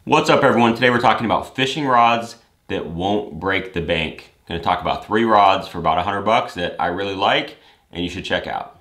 What's up everyone? Today we're talking about fishing rods that won't break the bank. I'm gonna talk about 3 rods for about 100 bucks that I really like and you should check out.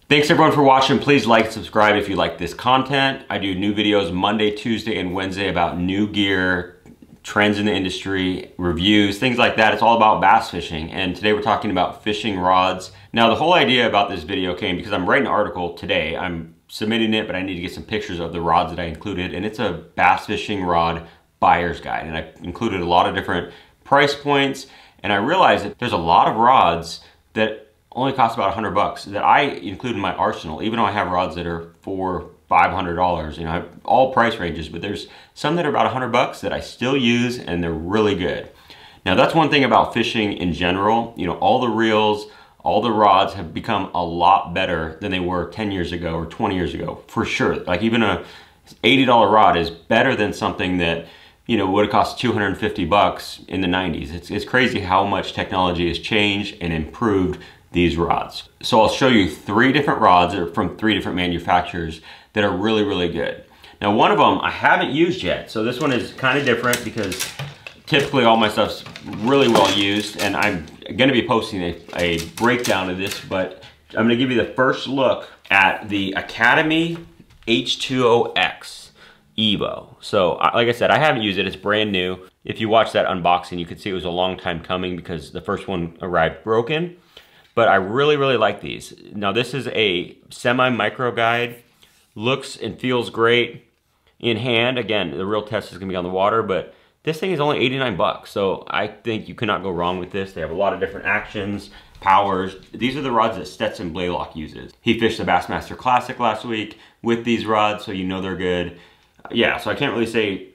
Thanks everyone for watching. Please like and subscribe if you like this content. I do new videos Monday, Tuesday, and Wednesday about new gear, trends in the industry, reviews, things like that. It's all about bass fishing. And today we're talking about fishing rods. Now the whole idea about this video came because I'm writing an article today. I'm submitting it, but I need to get some pictures of the rods that I included. And it's a bass fishing rod buyer's guide. And I included a lot of different price points. And I realized that there's a lot of rods that only cost about 100 bucks that I include in my arsenal, even though I have rods that are $400, $500, you know, I have all price ranges, but there's some that are about 100 bucks that I still use and they're really good. Now that's one thing about fishing in general, you know, all the reels, all the rods have become a lot better than they were 10 years ago or 20 years ago, for sure. Like even a $80 rod is better than something that, you know, would have cost 250 bucks in the 90s. It's crazy how much technology has changed and improved these rods. So I'll show you 3 different rods that are from 3 different manufacturers that are really, really good. Now one of them I haven't used yet. So this one is kind of different because typically all my stuff's really well used and I'm gonna be posting a breakdown of this, but I'm gonna give you the first look at the Academy H2OX Evo. So like I said, I haven't used it, it's brand new. If you watch that unboxing, you could see it was a long time coming because the first one arrived broken. But I really, really like these. Now this is a semi-micro guide. Looks and feels great in hand. Again, the real test is gonna be on the water, but this thing is only 89 bucks. So I think you cannot go wrong with this. They have a lot of different actions, powers. These are the rods that Stetson Blaylock uses. He fished the Bassmaster Classic last week with these rods, so you know they're good. Yeah, so I can't really say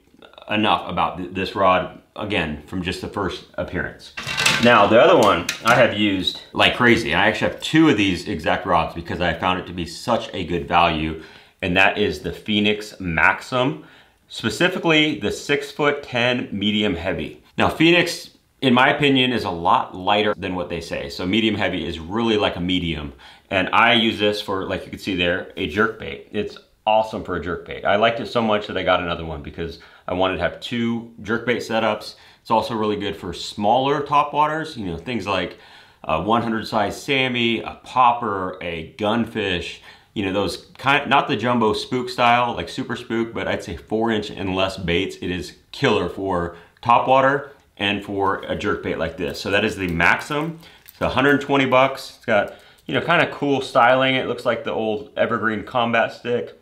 enough about this rod, again, from just the first appearance. Now, the other one I have used like crazy. I actually have 2 of these exact rods because I found it to be such a good value, and that is the Phoenix Maxim, specifically the 6'10" medium heavy. Now, Phoenix, in my opinion, is a lot lighter than what they say. So medium heavy is really like a medium. And I use this for, like you can see there, a jerkbait. It's awesome for a jerkbait. I liked it so much that I got another one because I wanted to have 2 jerkbait setups. It's also really good for smaller topwaters, you know, things like a 100 size Sammy, a popper, a gunfish, you know, those kind, not the jumbo spook style, like super spook, but I'd say 4-inch and less baits. It is killer for topwater and for a jerkbait like this. So that is the Maxim. It's 120 bucks. It's got, you know, kind of cool styling. It looks like the old Evergreen combat stick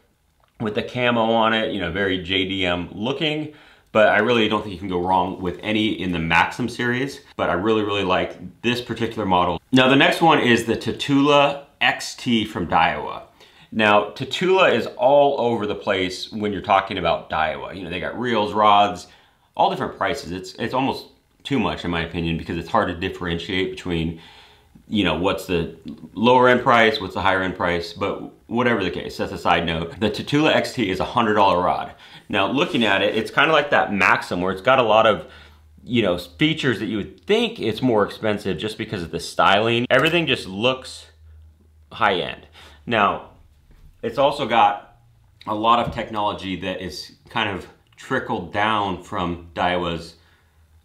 with the camo on it, you know, very JDM looking. But I really don't think you can go wrong with any in the Maxim series. But I really, really like this particular model. Now the next one is the Tatula XT from Daiwa. Now Tatula is all over the place when you're talking about Daiwa. You know, they got reels, rods, all different prices. It's almost too much in my opinion because it's hard to differentiate between, you know, what's the lower end price, what's the higher end price, but whatever the case, that's a side note. The Tatula XT is a $100 rod. Now looking at it, it's kind of like that Maxim where it's got a lot of, you know, features that you would think it's more expensive just because of the styling. Everything just looks high end. Now, it's also got a lot of technology that is kind of trickled down from Daiwa's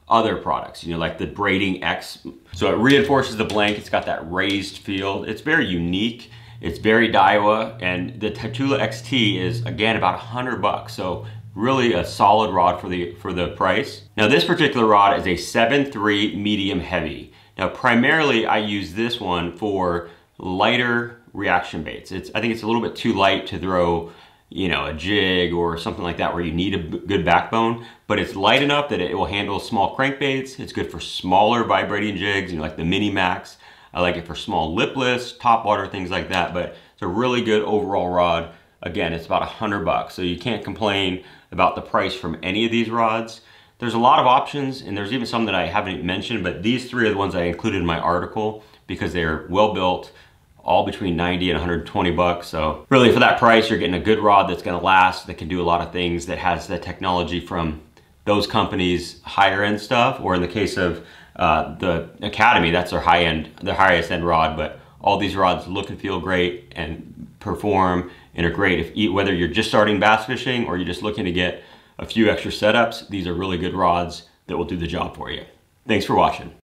other products, you know, like the braiding X. So it reinforces the blank. It's got that raised feel. It's very unique. It's very Daiwa, and the Tatula XT is again about 100 bucks. So really a solid rod for the price. Now this particular rod is a 7.3 medium heavy. Now primarily I use this one for lighter reaction baits. I think it's a little bit too light to throw, you know, a jig or something like that where you need a good backbone, but it's light enough that it will handle small crankbaits. It's good for smaller vibrating jigs, you know, like the Mini Max. I like it for small lipless, topwater, things like that, but it's a really good overall rod. Again, it's about 100 bucks, so you can't complain about the price from any of these rods. There's a lot of options, and there's even some that I haven't mentioned, but these 3 are the ones I included in my article because they're well built, all between 90 and 120 bucks. So really for that price, you're getting a good rod that's gonna last, that can do a lot of things, that has the technology from those companies' higher end stuff, or in the case of the Academy, that's their highest end rod, but all these rods look and feel great and perform and are great whether you're just starting bass fishing or you're just looking to get a few extra setups. These are really good rods that will do the job for you. Thanks for watching.